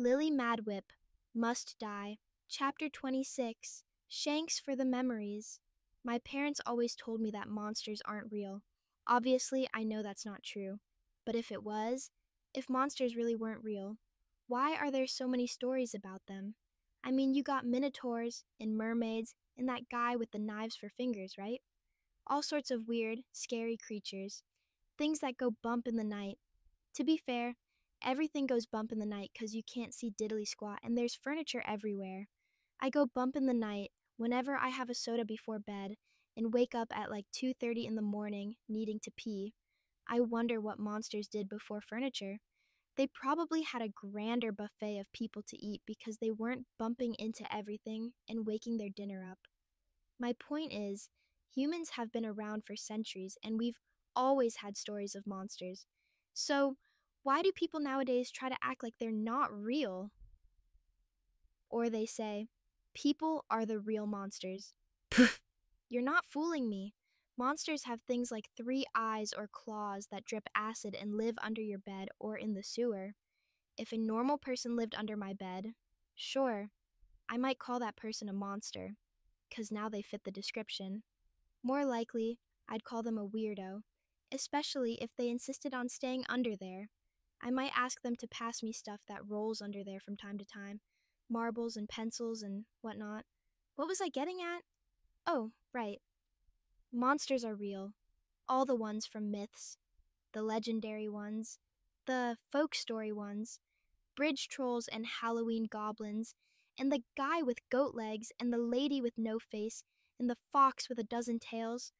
Lily Madwhip, Must Die. Chapter 26, Shanks for the Memories. My parents always told me that monsters aren't real. Obviously, I know that's not true. But if it was, if monsters really weren't real, why are there so many stories about them? I mean, you got minotaurs and mermaids and that guy with the knives for fingers, right? All sorts of weird, scary creatures. Things that go bump in the night. To be fair, everything goes bump in the night 'cause you can't see diddly squat and there's furniture everywhere. I go bump in the night whenever I have a soda before bed and wake up at like 2:30 in the morning needing to pee. I wonder what monsters did before furniture. They probably had a grander buffet of people to eat because they weren't bumping into everything and waking their dinner up. My point is, humans have been around for centuries and we've always had stories of monsters. So, why do people nowadays try to act like they're not real? Or they say, people are the real monsters. You're not fooling me. Monsters have things like 3 eyes or claws that drip acid and live under your bed or in the sewer. If a normal person lived under my bed, sure, I might call that person a monster, 'cause now they fit the description. More likely, I'd call them a weirdo, especially if they insisted on staying under there. I might ask them to pass me stuff that rolls under there from time to time, marbles and pencils and whatnot. What was I getting at? Oh, right. Monsters are real. All the ones from myths, the legendary ones, the folk story ones, bridge trolls and Halloween goblins, and the guy with goat legs and the lady with no face and the fox with a dozen tails.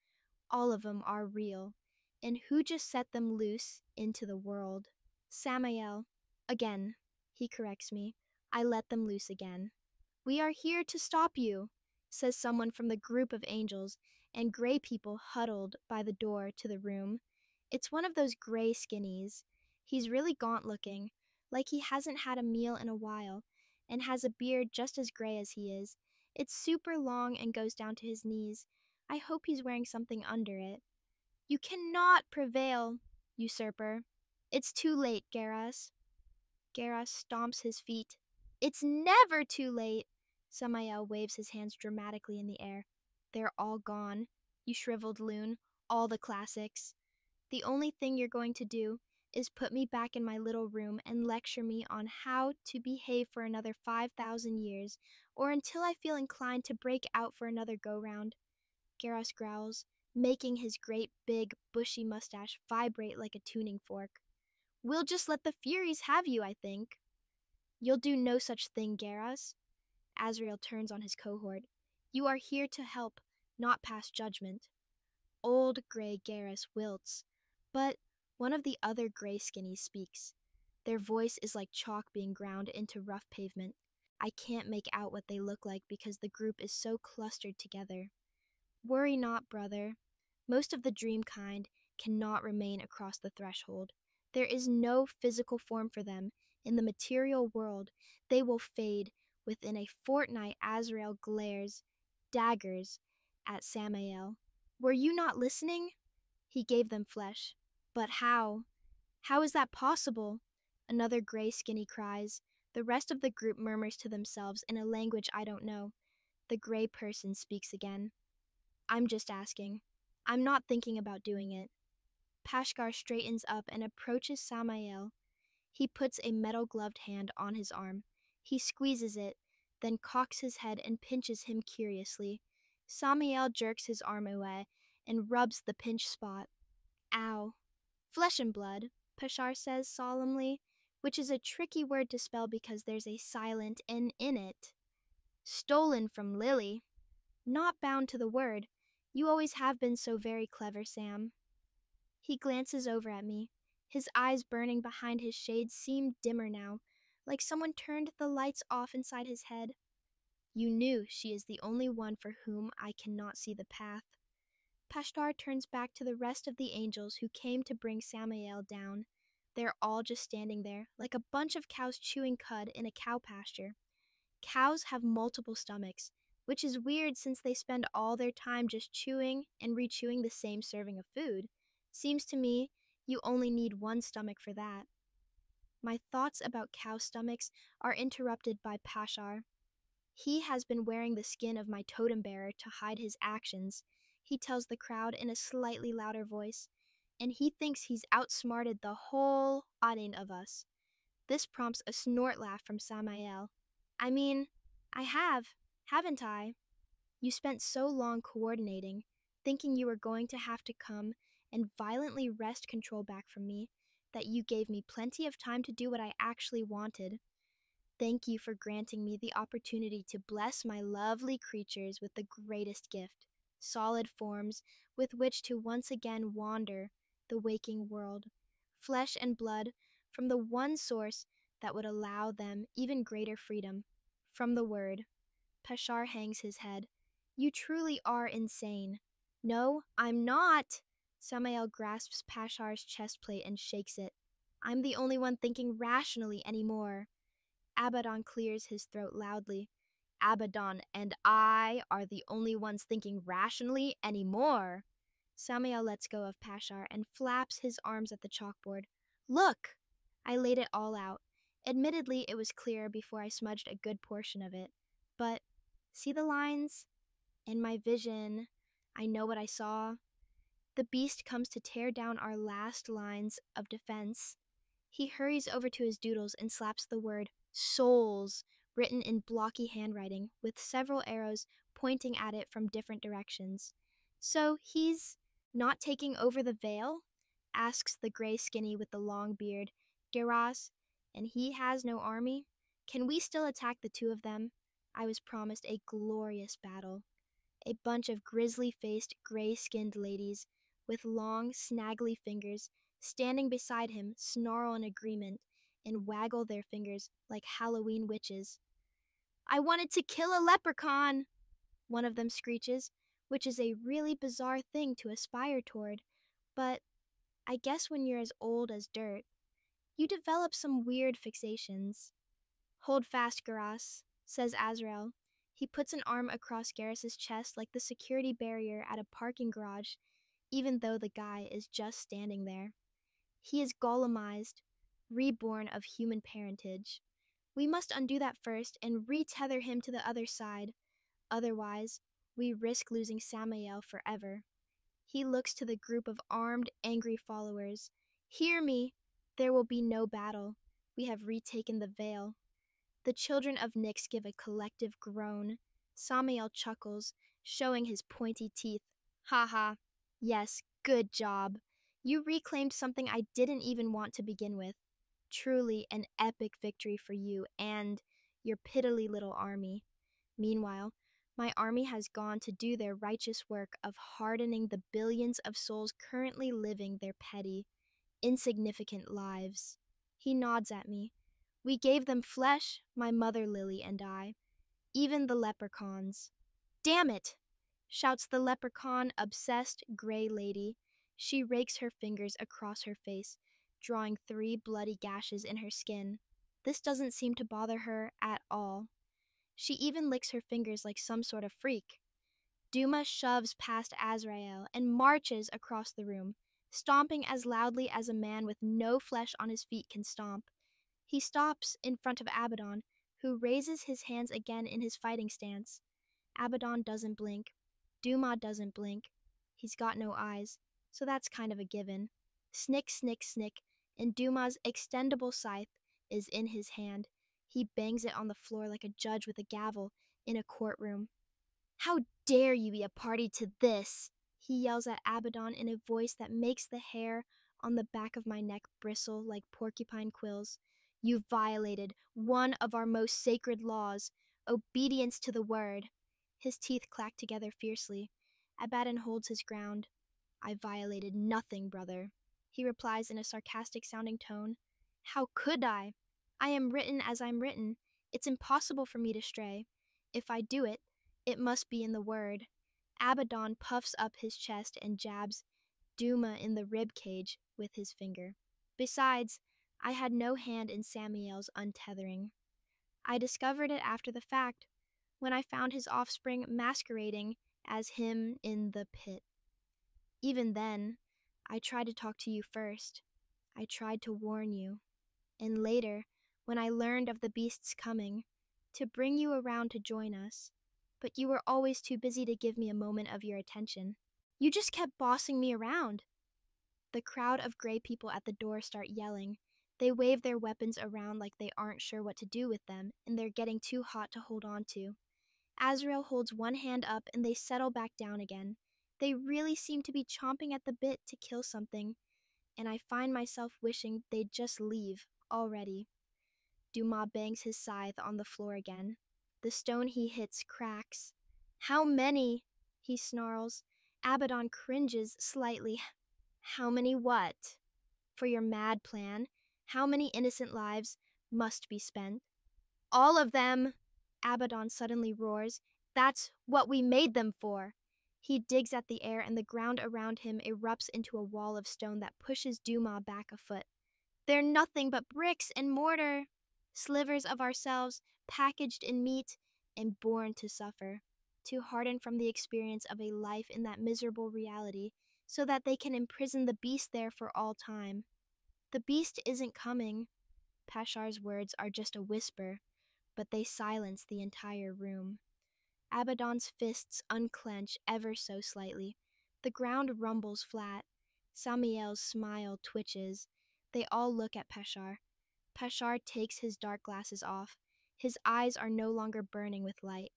All of them are real. And who just set them loose into the world? Samael. Again, he corrects me. I let them loose again. We are here to stop you, says someone from the group of angels, and gray people huddled by the door to the room. It's one of those gray skinnies. He's really gaunt looking, like he hasn't had a meal in a while, and has a beard just as gray as he is. It's super long and goes down to his knees. I hope he's wearing something under it. You cannot prevail, usurper. It's too late, Geras. Geras stomps his feet. It's never too late. Samael waves his hands dramatically in the air. They're all gone, you shriveled loon, all the classics. The only thing you're going to do is put me back in my little room and lecture me on how to behave for another 5,000 years, or until I feel inclined to break out for another go-round. Geras growls, making his great big bushy mustache vibrate like a tuning fork. We'll just let the Furies have you, I think. You'll do no such thing, Geras. Azrael turns on his cohort. You are here to help, not pass judgment. Old gray Geras wilts, but one of the other gray skinnies speaks. Their voice is like chalk being ground into rough pavement. I can't make out what they look like because the group is so clustered together. Worry not, brother. Most of the dream kind cannot remain across the threshold. There is no physical form for them. In the material world, they will fade. Within a fortnight, Azrael glares, daggers, at Samael. Were you not listening? He gave them flesh. But how? How is that possible? Another gray skinny cries. The rest of the group murmurs to themselves in a language I don't know. The gray person speaks again. I'm just asking. I'm not thinking about doing it. Pashkar straightens up and approaches Samael. He puts a metal-gloved hand on his arm. He squeezes it, then cocks his head and pinches him curiously. Samael jerks his arm away and rubs the pinched spot. Ow. Flesh and blood, Pashar says solemnly, which is a tricky word to spell because there's a silent N in it. Stolen from Lily. Not bound to the word. You always have been so very clever, Sam. He glances over at me. His eyes burning behind his shades seem dimmer now, like someone turned the lights off inside his head. You knew she is the only one for whom I cannot see the path. Pashtar turns back to the rest of the angels who came to bring Samael down. They're all just standing there, like a bunch of cows chewing cud in a cow pasture. Cows have multiple stomachs, which is weird since they spend all their time just chewing and rechewing the same serving of food. Seems to me you only need one stomach for that. My thoughts about cow stomachs are interrupted by Pashar. He has been wearing the skin of my totem bearer to hide his actions, he tells the crowd in a slightly louder voice, and he thinks he's outsmarted the whole auding of us. This prompts a snort laugh from Samael. I mean, I have, haven't I? You spent so long coordinating, thinking you were going to have to come and violently wrest control back from me, that you gave me plenty of time to do what I actually wanted. Thank you for granting me the opportunity to bless my lovely creatures with the greatest gift, solid forms with which to once again wander the waking world, flesh and blood from the one source that would allow them even greater freedom, from the Word. Pashar hangs his head. You truly are insane. No, I'm not. Samael grasps Pashar's chest plate and shakes it. I'm the only one thinking rationally anymore. Abaddon clears his throat loudly. Abaddon and I are the only ones thinking rationally anymore. Samael lets go of Pashar and flaps his arms at the chalkboard. Look! I laid it all out. Admittedly, it was clear before I smudged a good portion of it. But see the lines? In my vision, I know what I saw. The beast comes to tear down our last lines of defense. He hurries over to his doodles and slaps the word souls written in blocky handwriting with several arrows pointing at it from different directions. So he's not taking over the veil? Asks the gray skinny with the long beard. Geras, and he has no army? Can we still attack the two of them? I was promised a glorious battle. A bunch of grizzly-faced, gray-skinned ladies with long, snaggly fingers standing beside him snarl in agreement and waggle their fingers like Halloween witches. I wanted to kill a leprechaun, one of them screeches, which is a really bizarre thing to aspire toward. But I guess when you're as old as dirt, you develop some weird fixations. Hold fast, Garas, says Azrael. He puts an arm across Garrus's chest like the security barrier at a parking garage, even though the guy is just standing there. He is golemized, reborn of human parentage. We must undo that first and retether him to the other side. Otherwise, we risk losing Samael forever. He looks to the group of armed, angry followers. Hear me! There will be no battle. We have retaken the veil. The children of Nyx give a collective groan. Samael chuckles, showing his pointy teeth. Ha ha. Yes, good job. You reclaimed something I didn't even want to begin with. Truly an epic victory for you and your piddly little army. Meanwhile, my army has gone to do their righteous work of hardening the billions of souls currently living their petty, insignificant lives. He nods at me. We gave them flesh, my mother Lily and I, even the leprechauns. Damn it! Shouts the leprechaun-obsessed gray lady. She rakes her fingers across her face, drawing 3 bloody gashes in her skin. This doesn't seem to bother her at all. She even licks her fingers like some sort of freak. Duma shoves past Azrael and marches across the room, stomping as loudly as a man with no flesh on his feet can stomp. He stops in front of Abaddon, who raises his hands again in his fighting stance. Abaddon doesn't blink. Duma doesn't blink. He's got no eyes, so that's kind of a given. Snick, snick, snick, and Duma's extendable scythe is in his hand. He bangs it on the floor like a judge with a gavel in a courtroom. How dare you be a party to this? He yells at Abaddon in a voice that makes the hair on the back of my neck bristle like porcupine quills. You violated one of our most sacred laws, obedience to the word. His teeth clack together fiercely. Abaddon holds his ground. I violated nothing, brother. He replies in a sarcastic-sounding tone. How could I? I am written as I'm written. It's impossible for me to stray. If I do it, it must be in the word. Abaddon puffs up his chest and jabs Duma in the rib cage with his finger. Besides, I had no hand in Samael's untethering. I discovered it after the fact, when I found his offspring masquerading as him in the pit. Even then, I tried to talk to you first. I tried to warn you. And later, when I learned of the beast's coming, to bring you around to join us. But you were always too busy to give me a moment of your attention. You just kept bossing me around. The crowd of gray people at the door start yelling. They wave their weapons around like they aren't sure what to do with them, and they're getting too hot to hold on to. Azrael holds one hand up and they settle back down again. They really seem to be chomping at the bit to kill something, and I find myself wishing they'd just leave already. Dumas bangs his scythe on the floor again. The stone he hits cracks. How many? He snarls. Abaddon cringes slightly. How many what? For your mad plan, how many innocent lives must be spent? All of them! Abaddon suddenly roars. That's what we made them for! He digs at the air and the ground around him erupts into a wall of stone that pushes Dumas back a foot. They're nothing but bricks and mortar, slivers of ourselves packaged in meat and born to suffer, to harden from the experience of a life in that miserable reality, so that they can imprison the beast there for all time. The beast isn't coming. Pashar's words are just a whisper, but they silence the entire room. Abaddon's fists unclench ever so slightly. The ground rumbles flat. Samiel's smile twitches. They all look at Pashar. Pashar takes his dark glasses off. His eyes are no longer burning with light.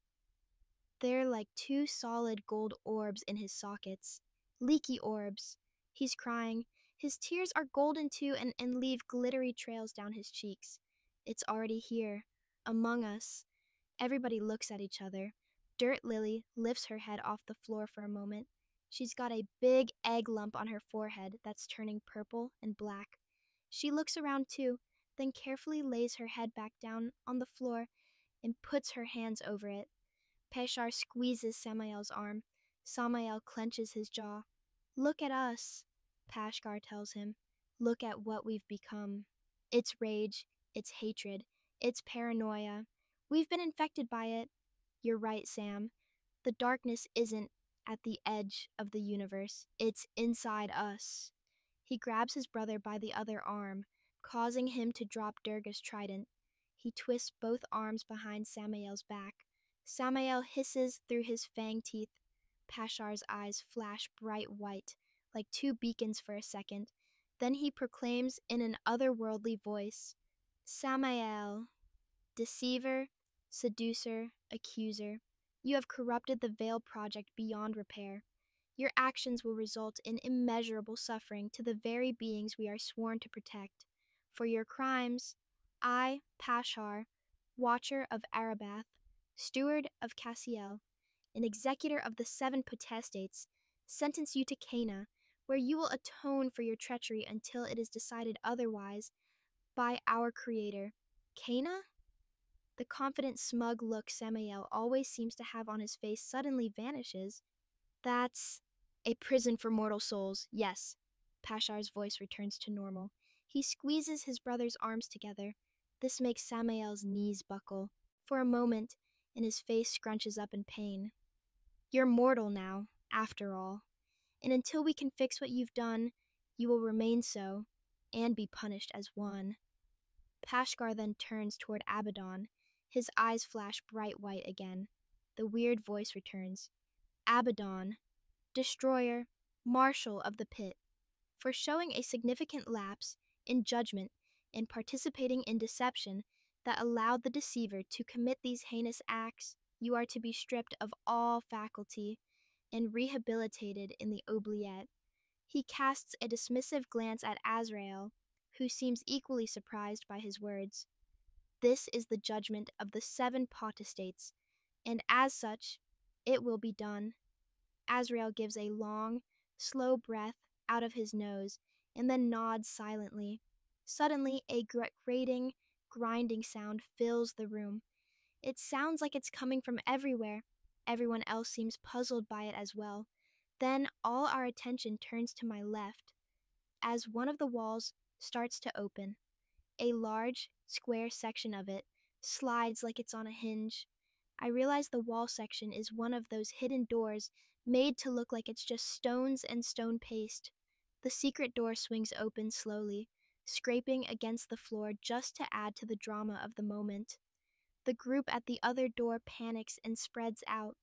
They're like two solid gold orbs in his sockets. Leaky orbs. He's crying. His tears are golden too and leave glittery trails down his cheeks. It's already here, among us. Everybody looks at each other. Dirt Lily lifts her head off the floor for a moment. She's got a big egg lump on her forehead that's turning purple and black. She looks around too, then carefully lays her head back down on the floor and puts her hands over it. Peshar squeezes Samael's arm. Samael clenches his jaw. Look at us, Pashkar tells him. Look at what we've become. It's rage, it's hatred, it's paranoia. We've been infected by it. You're right, Sam. The darkness isn't at the edge of the universe. It's inside us. He grabs his brother by the other arm, causing him to drop Durga's trident. He twists both arms behind Samael's back. Samael hisses through his fang teeth. Pashar's eyes flash bright white, like two beacons for a second. Then he proclaims in an otherworldly voice, Samael, deceiver, seducer, accuser, you have corrupted the Veil Project beyond repair. Your actions will result in immeasurable suffering to the very beings we are sworn to protect. For your crimes, I, Pashar, watcher of Arabath, steward of Cassiel, and executor of the 7 potestates, sentence you to Cana, where you will atone for your treachery until it is decided otherwise by our Creator. Cana? The confident, smug look Samael always seems to have on his face suddenly vanishes. That's a prison for mortal souls, yes. Pashar's voice returns to normal. He squeezes his brother's arms together. This makes Samael's knees buckle. For a moment, and his face scrunches up in pain. You're mortal now, after all. And until we can fix what you've done, you will remain so, and be punished as one. Pashkar then turns toward Abaddon. His eyes flash bright white again. The weird voice returns. Abaddon, destroyer, marshal of the pit, for showing a significant lapse in judgment and participating in deception that allowed the deceiver to commit these heinous acts, you are to be stripped of all faculty and rehabilitated in the oubliette. He casts a dismissive glance at Azrael, who seems equally surprised by his words. This is the judgment of the 7 potestates, and as such, it will be done. Azrael gives a long, slow breath out of his nose, and then nods silently. Suddenly, a grating, grinding sound fills the room. It sounds like it's coming from everywhere. Everyone else seems puzzled by it as well. Then all our attention turns to my left, as one of the walls starts to open. A large, square section of it slides like it's on a hinge. I realize the wall section is one of those hidden doors made to look like it's just stones and stone paste. The secret door swings open slowly. scraping against the floor just to add to the drama of the moment. The group at the other door panics and spreads out.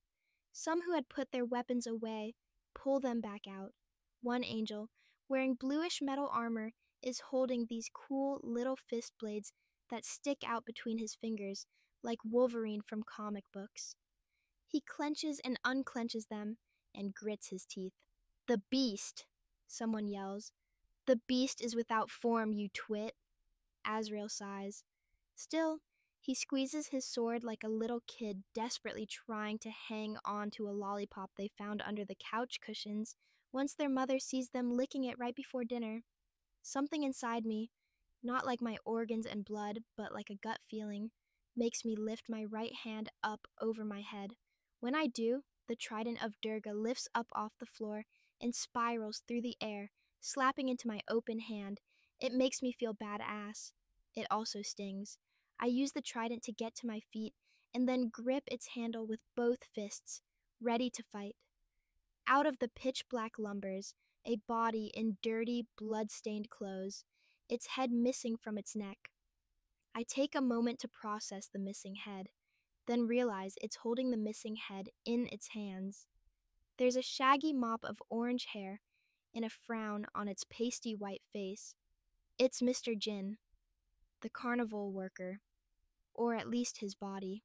Some who had put their weapons away pull them back out. One angel, wearing bluish metal armor, is holding these cool little fist blades that stick out between his fingers like Wolverine from comic books. He clenches and unclenches them and grits his teeth. "The beast!" someone yells. "The beast is without form, you twit." Azrael sighs. Still, he squeezes his sword like a little kid desperately trying to hang on to a lollipop they found under the couch cushions once their mother sees them licking it right before dinner. Something inside me, not like my organs and blood, but like a gut feeling, makes me lift my right hand up over my head. When I do, the trident of Durga lifts up off the floor and spirals through the air, slapping into my open hand. It makes me feel badass. It also stings. I use the trident to get to my feet and then grip its handle with both fists, ready to fight. Out of the pitch black lumbers, a body in dirty, blood-stained clothes, its head missing from its neck. I take a moment to process the missing head, then realize it's holding the missing head in its hands. There's a shaggy mop of orange hair and a frown on its pasty white face. It's Mr. Jin, the carnival worker, or at least his body.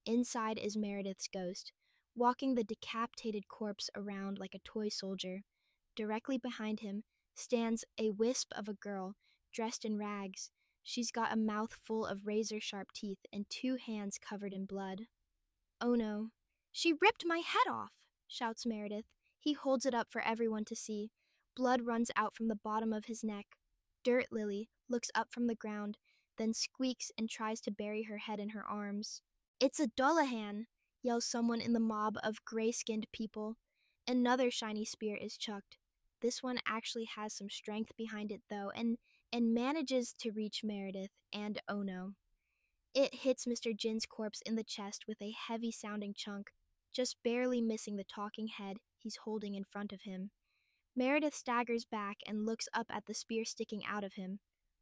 Inside is Meredith's ghost, walking the decapitated corpse around like a toy soldier. Directly behind him stands a wisp of a girl, dressed in rags. She's got a mouth full of razor-sharp teeth and 2 hands covered in blood. "Oh no, she ripped my head off!" shouts Meredith. He holds it up for everyone to see. Blood runs out from the bottom of his neck. Dirt Lily looks up from the ground, then squeaks and tries to bury her head in her arms. "It's a Dullahan!" yells someone in the mob of gray-skinned people. Another shiny spear is chucked. This one actually has some strength behind it, though, and manages to reach Meredith and Ono. It hits Mr. Jin's corpse in the chest with a heavy-sounding chunk, just barely missing the talking head he's holding in front of him. Meredith staggers back and looks up at the spear sticking out of him.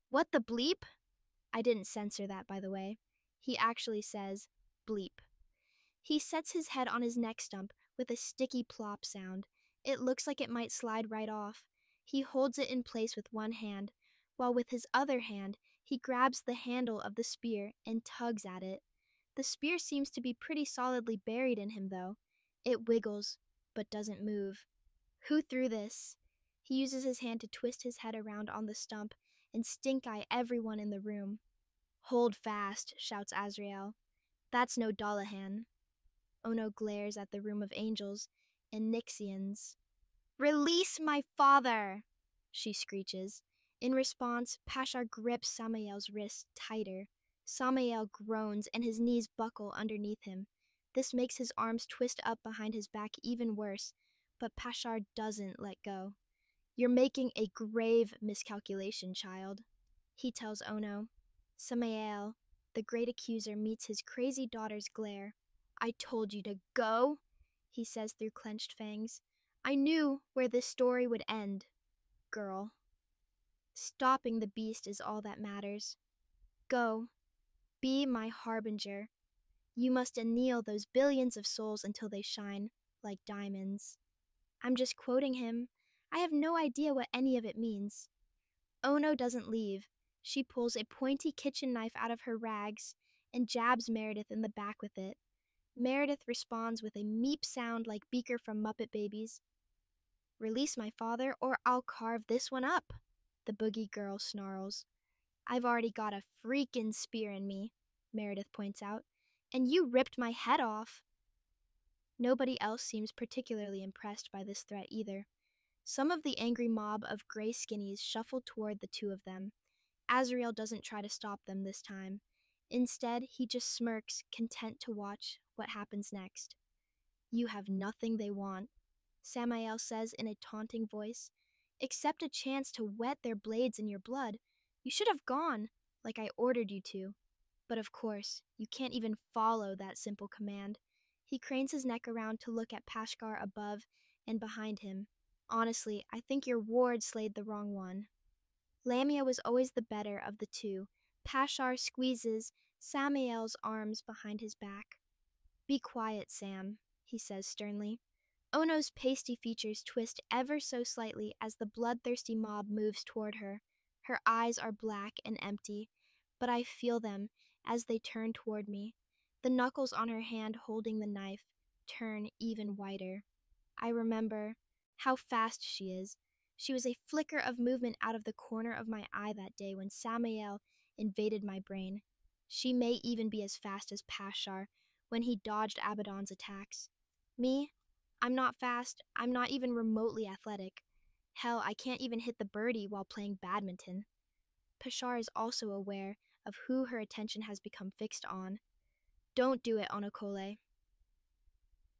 "What the bleep?" I didn't censor that, by the way. He actually says, "bleep." He sets his head on his neck stump with a sticky plop sound. It looks like it might slide right off. He holds it in place with one hand, while with his other hand, he grabs the handle of the spear and tugs at it. The spear seems to be pretty solidly buried in him, though. It wiggles, but doesn't move. "Who threw this?" He uses his hand to twist his head around on the stump and stink-eye everyone in the room. "Hold fast," shouts Azrael. "That's no Dullahan." Ono glares at the room of angels and Nixians. "Release my father!" she screeches. In response, Pashar grips Samael's wrist tighter. Samael groans and his knees buckle underneath him. This makes his arms twist up behind his back even worse, but Pashar doesn't let go. "You're making a grave miscalculation, child," he tells Ono. Samael, the great accuser, meets his crazy daughter's glare. "I told you to go," he says through clenched fangs. "I knew where this story would end, girl. Stopping the beast is all that matters. Go. Be my harbinger. You must anneal those billions of souls until they shine like diamonds." I'm just quoting him. I have no idea what any of it means. Ono doesn't leave. She pulls a pointy kitchen knife out of her rags and jabs Meredith in the back with it. Meredith responds with a meep sound like Beaker from Muppet Babies. "Release my father or I'll carve this one up," the boogie girl snarls. "I've already got a freakin' spear in me," Meredith points out, "and you ripped my head off." Nobody else seems particularly impressed by this threat either. Some of the angry mob of gray skinnies shuffle toward the two of them. Azrael doesn't try to stop them this time. Instead, he just smirks, content to watch what happens next. "You have nothing they want," Samael says in a taunting voice, "except a chance to wet their blades in your blood. You should have gone, like I ordered you to. But of course, you can't even follow that simple command." He cranes his neck around to look at Pashkar above and behind him. "Honestly, I think your ward slayed the wrong one." Lamia was always the better of the two. Pashar squeezes Samael's arms behind his back. Be quiet, Sam, he says sternly. Ono's pasty features twist ever so slightly as the bloodthirsty mob moves toward her. Her eyes are black and empty, but I feel them as they turn toward me. The knuckles on her hand holding the knife turn even whiter. I remember how fast she is. She was a flicker of movement out of the corner of my eye that day when Samael invaded my brain. She may even be as fast as Pashar when he dodged Abaddon's attacks. Me? I'm not fast. I'm not even remotely athletic. Hell, I can't even hit the birdie while playing badminton. Pashar is also aware of who her attention has become fixed on. Don't do it, Onokole,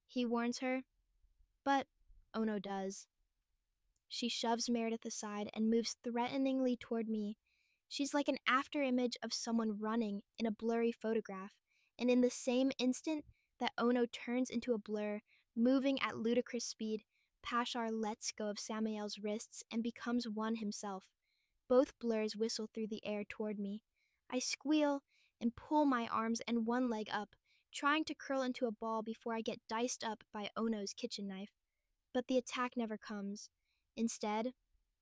he warns her, but Ono does. She shoves Meredith aside and moves threateningly toward me. She's like an afterimage of someone running in a blurry photograph, and in the same instant that Ono turns into a blur, moving at ludicrous speed, Pashar lets go of Samael's wrists and becomes one himself. Both blurs whistle through the air toward me. I squeal and pull my arms and one leg up, trying to curl into a ball before I get diced up by Ono's kitchen knife. But the attack never comes. Instead,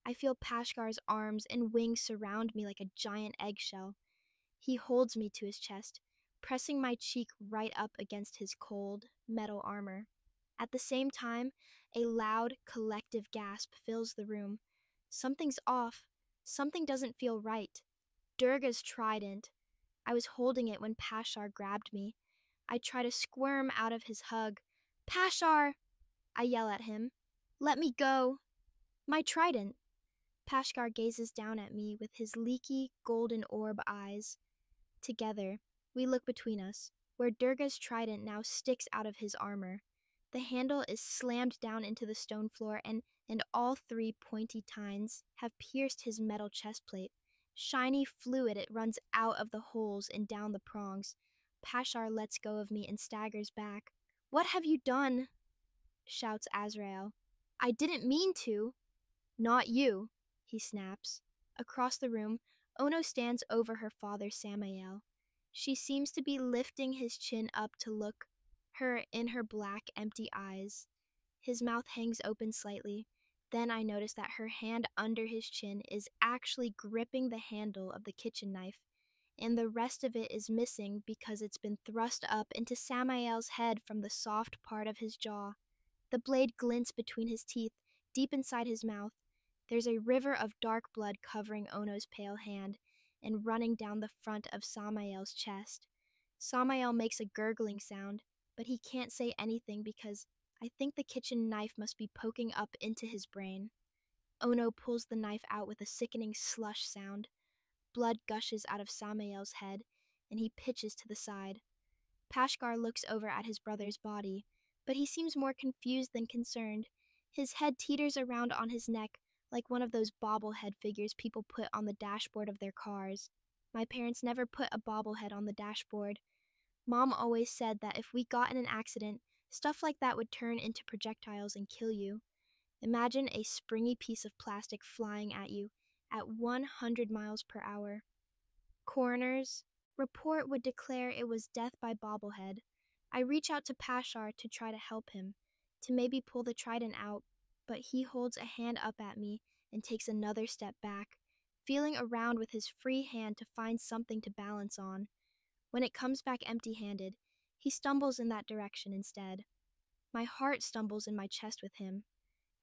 I feel Pashkar's arms and wings surround me like a giant eggshell. He holds me to his chest, pressing my cheek right up against his cold, metal armor. At the same time, a loud, collective gasp fills the room. Something's off. Something doesn't feel right. Durga's trident. I was holding it when Pashar grabbed me. I try to squirm out of his hug. Pashar! I yell at him. Let me go. My trident. Pashkar gazes down at me with his leaky, golden orb eyes. Together, we look between us, where Durga's trident now sticks out of his armor. The handle is slammed down into the stone floor, and all three pointy tines have pierced his metal chestplate. Shiny fluid it runs out of the holes and down the prongs. Pashar lets go of me and staggers back. What have you done? Shouts Azrael. I didn't mean to. Not you, he snaps. Across the room, Ono stands over her father Samael. She seems to be lifting his chin up to look her in her black, empty eyes. His mouth hangs open slightly. Then I notice that her hand under his chin is actually gripping the handle of the kitchen knife, and the rest of it is missing because it's been thrust up into Samael's head from the soft part of his jaw. The blade glints between his teeth, deep inside his mouth. There's a river of dark blood covering Ono's pale hand and running down the front of Samael's chest. Samael makes a gurgling sound, but he can't say anything because I think the kitchen knife must be poking up into his brain. Ono pulls the knife out with a sickening slush sound. Blood gushes out of Samael's head, and he pitches to the side. Pashkar looks over at his brother's body, but he seems more confused than concerned. His head teeters around on his neck like one of those bobblehead figures people put on the dashboard of their cars. My parents never put a bobblehead on the dashboard. Mom always said that if we got in an accident, stuff like that would turn into projectiles and kill you. Imagine a springy piece of plastic flying at you at 100 miles per hour. Coroner's report would declare it was death by bobblehead. I reach out to Pashar to try to help him, to maybe pull the trident out, but he holds a hand up at me and takes another step back, feeling around with his free hand to find something to balance on. When it comes back empty-handed, he stumbles in that direction instead. My heart stumbles in my chest with him.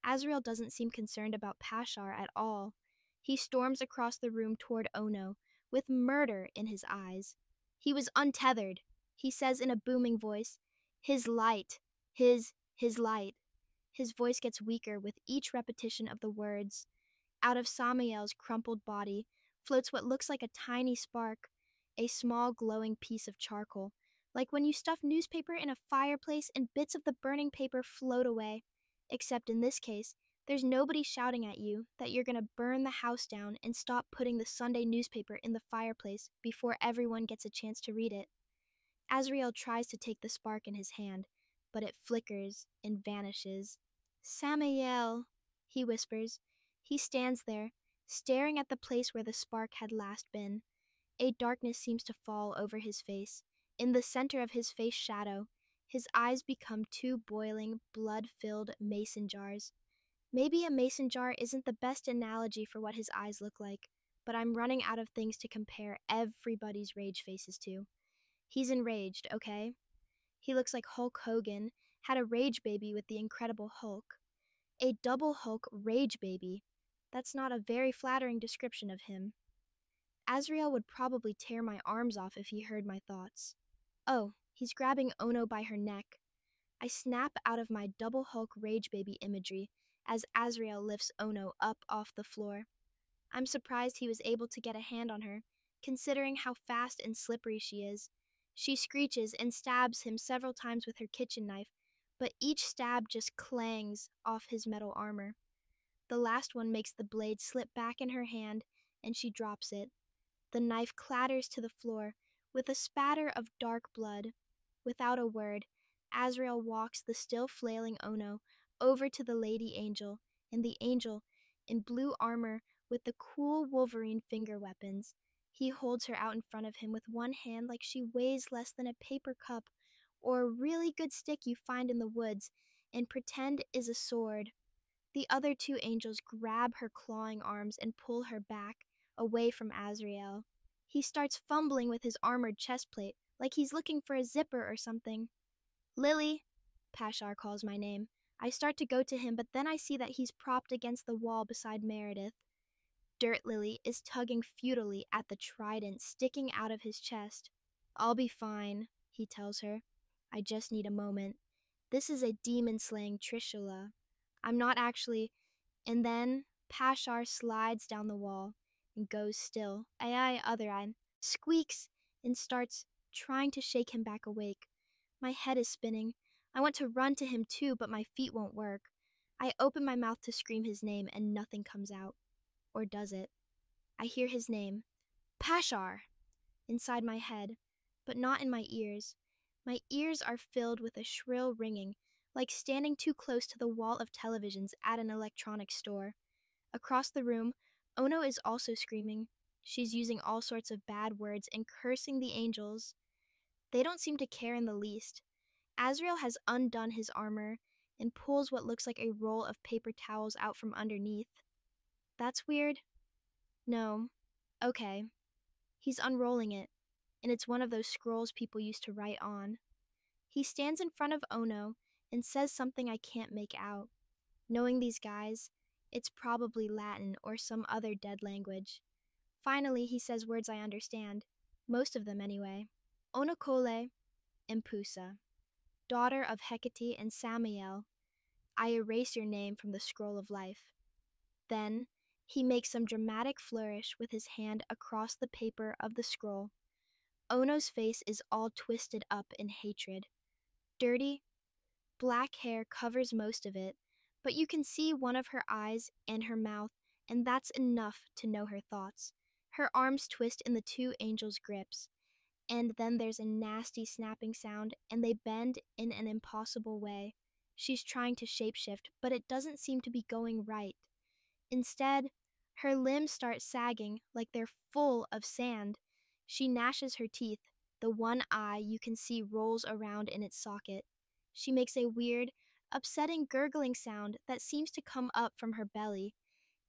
Azrael doesn't seem concerned about Pashar at all. He storms across the room toward Ono, with murder in his eyes. He was untethered, he says in a booming voice. His light. His light. His voice gets weaker with each repetition of the words. Out of Samael's crumpled body floats what looks like a tiny spark, a small glowing piece of charcoal, like when you stuff newspaper in a fireplace and bits of the burning paper float away. Except in this case, there's nobody shouting at you that you're going to burn the house down and stop putting the Sunday newspaper in the fireplace before everyone gets a chance to read it. Azrael tries to take the spark in his hand, but it flickers and vanishes. Samael, he whispers. He stands there, staring at the place where the spark had last been. A darkness seems to fall over his face. In the center of his face shadow, his eyes become two boiling, blood-filled mason jars. Maybe a mason jar isn't the best analogy for what his eyes look like, but I'm running out of things to compare everybody's rage faces to. He's enraged, okay? He looks like Hulk Hogan had a rage baby with the Incredible Hulk. A double Hulk rage baby. That's not a very flattering description of him. Azrael would probably tear my arms off if he heard my thoughts. Oh, he's grabbing Ono by her neck. I snap out of my double Hulk rage baby imagery as Azrael lifts Ono up off the floor. I'm surprised he was able to get a hand on her, considering how fast and slippery she is. She screeches and stabs him several times with her kitchen knife, but each stab just clangs off his metal armor. The last one makes the blade slip back in her hand, and she drops it. The knife clatters to the floor with a spatter of dark blood. Without a word, Azrael walks the still flailing Ono over to the Lady Angel, and the angel, in blue armor with the cool Wolverine finger weapons. He holds her out in front of him with one hand like she weighs less than a paper cup or a really good stick you find in the woods and pretend is a sword. The other two angels grab her clawing arms and pull her back, away from Azrael. He starts fumbling with his armored chest plate, like he's looking for a zipper or something. Lily, Pashar calls my name. I start to go to him, but then I see that he's propped against the wall beside Meredith. Dirt Lily is tugging futilely at the trident sticking out of his chest. I'll be fine, he tells her. I just need a moment. This is a demon-slaying Trishula. I'm not actually... And then Pashar slides down the wall and goes still. Other eye, squeaks and starts trying to shake him back awake. My head is spinning. I want to run to him too, but my feet won't work. I open my mouth to scream his name and nothing comes out. Or does it? I hear his name. Pashar! Inside my head, but not in my ears. My ears are filled with a shrill ringing, like standing too close to the wall of televisions at an electronics store. Across the room, Ono is also screaming. She's using all sorts of bad words and cursing the angels. They don't seem to care in the least. Azrael has undone his armor and pulls what looks like a roll of paper towels out from underneath. That's weird. No. Okay. He's unrolling it, and it's one of those scrolls people used to write on. He stands in front of Ono and says something I can't make out. Knowing these guys, it's probably Latin or some other dead language. Finally, he says words I understand. Most of them, anyway. Onokole Impusa, daughter of Hecate and Samael, I erase your name from the scroll of life. Then, he makes some dramatic flourish with his hand across the paper of the scroll. Ono's face is all twisted up in hatred. Dirty, black hair covers most of it, but you can see one of her eyes and her mouth, and that's enough to know her thoughts. Her arms twist in the two angels' grips, and then there's a nasty snapping sound, and they bend in an impossible way. She's trying to shapeshift, but it doesn't seem to be going right. Instead, her limbs start sagging like they're full of sand. She gnashes her teeth. The one eye you can see rolls around in its socket. She makes a weird, upsetting gurgling sound that seems to come up from her belly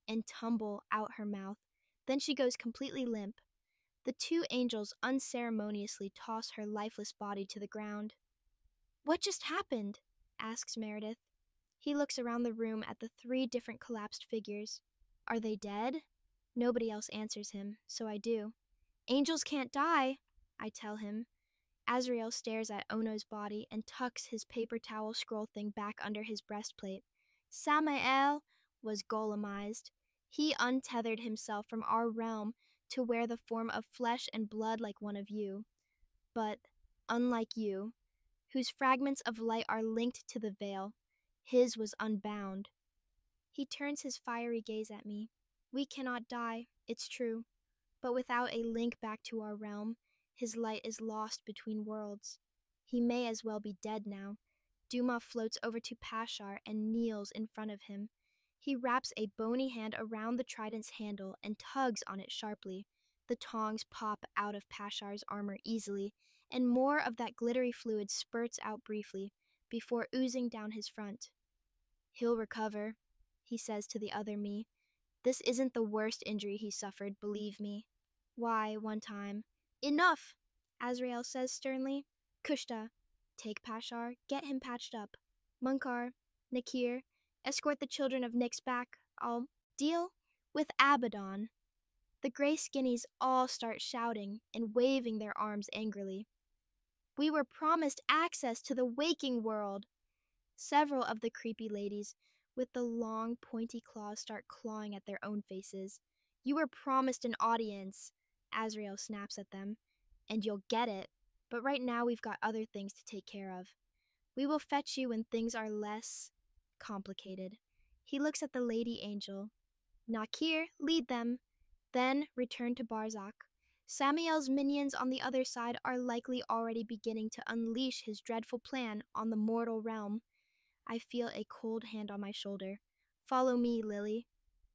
and tumble out her mouth. Then she goes completely limp. The two angels unceremoniously toss her lifeless body to the ground. What just happened? Asks Meredith. He looks around the room at the three different collapsed figures. Are they dead? Nobody else answers him, so I do. Angels can't die, I tell him. Azrael stares at Ono's body and tucks his paper towel scroll thing back under his breastplate. Samael was golemized. He untethered himself from our realm to wear the form of flesh and blood like one of you. But, unlike you, whose fragments of light are linked to the veil, his was unbound. He turns his fiery gaze at me. We cannot die, it's true, but without a link back to our realm, his light is lost between worlds. He may as well be dead now. Duma floats over to Pashar and kneels in front of him. He wraps a bony hand around the trident's handle and tugs on it sharply. The tongs pop out of Pashar's armor easily, and more of that glittery fluid spurts out briefly, before oozing down his front. He'll recover, he says to the other me. This isn't the worst injury he suffered, believe me. Why, one time. Enough, Azrael says sternly. Kushta, take Pashar, get him patched up. Munkar, Nakir, escort the children of Nyx back. I'll deal with Abaddon. The gray skinnies all start shouting and waving their arms angrily. We were promised access to the waking world. Several of the creepy ladies with the long, pointy claws start clawing at their own faces. You were promised an audience, Azrael snaps at them, and you'll get it. But right now we've got other things to take care of. We will fetch you when things are less complicated. He looks at the lady angel. Nakir, lead them. Then return to Barzak. Samael's minions on the other side are likely already beginning to unleash his dreadful plan on the mortal realm. I feel a cold hand on my shoulder. Follow me, Lily.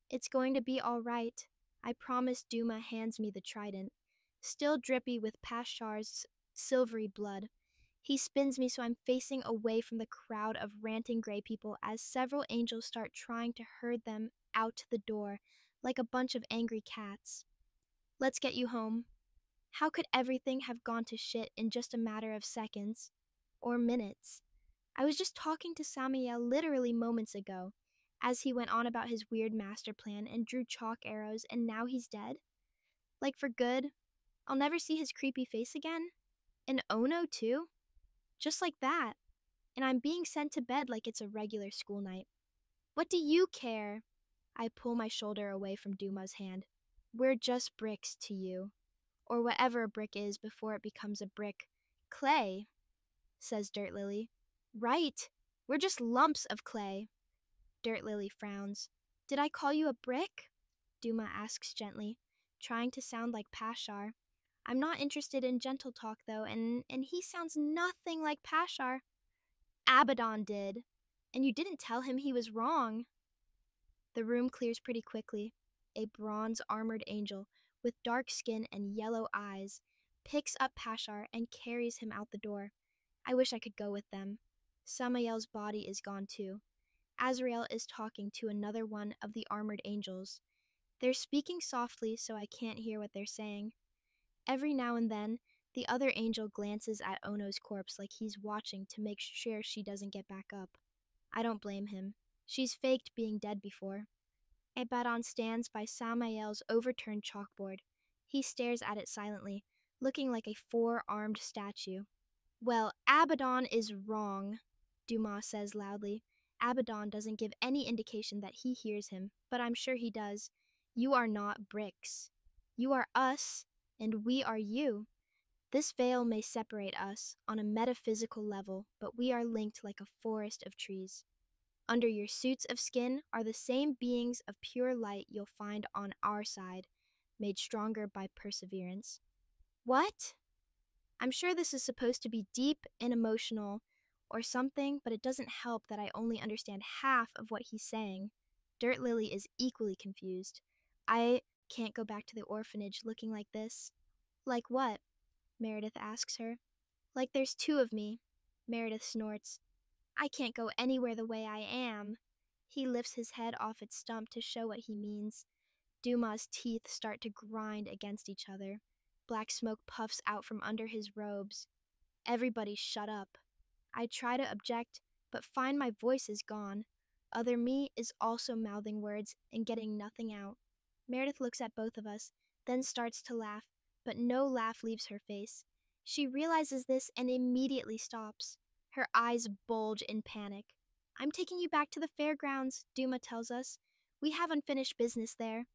It's going to be all right. I promise. Duma hands me the trident, still drippy with Pashar's silvery blood. He spins me so I'm facing away from the crowd of ranting gray people as several angels start trying to herd them out to the door like a bunch of angry cats. Let's get you home. How could everything have gone to shit in just a matter of seconds? Or minutes? I was just talking to Samael literally moments ago, as he went on about his weird master plan and drew chalk arrows, and now he's dead? Like for good? I'll never see his creepy face again? And Ono too? Just like that. And I'm being sent to bed like it's a regular school night. What do you care? I pull my shoulder away from Duma's hand. We're just bricks to you. Or whatever a brick is before it becomes a brick. Clay, says Dirt Lily. Right. We're just lumps of clay. Dirt Lily frowns. Did I call you a brick? Duma asks gently, trying to sound like Pashar. I'm not interested in gentle talk, though, and he sounds nothing like Pashar. Abaddon did. And you didn't tell him he was wrong. The room clears pretty quickly. A bronze-armored angel with dark skin and yellow eyes picks up Pashar and carries him out the door. I wish I could go with them. Samael's body is gone too. Azrael is talking to another one of the armored angels. They're speaking softly so I can't hear what they're saying. Every now and then, the other angel glances at Ono's corpse like he's watching to make sure she doesn't get back up. I don't blame him. She's faked being dead before. Abaddon stands by Samael's overturned chalkboard. He stares at it silently, looking like a four-armed statue. Well, Abaddon is wrong, Dumas says loudly. Abaddon doesn't give any indication that he hears him, but I'm sure he does. You are not bricks. You are us, and we are you. This veil may separate us on a metaphysical level, but we are linked like a forest of trees. Under your suits of skin are the same beings of pure light you'll find on our side, made stronger by perseverance. What? I'm sure this is supposed to be deep and emotional or something, but it doesn't help that I only understand half of what he's saying. Dirt Lily is equally confused. I can't go back to the orphanage looking like this. Like what? Meredith asks her. Like there's two of me. Meredith snorts. I can't go anywhere the way I am. He lifts his head off its stump to show what he means. Dumas' teeth start to grind against each other. Black smoke puffs out from under his robes. Everybody shut up. I try to object, but find my voice is gone. Other me is also mouthing words and getting nothing out. Meredith looks at both of us, then starts to laugh, but no laugh leaves her face. She realizes this and immediately stops. Her eyes bulge in panic. I'm taking you back to the fairgrounds, Duma tells us. We have unfinished business there.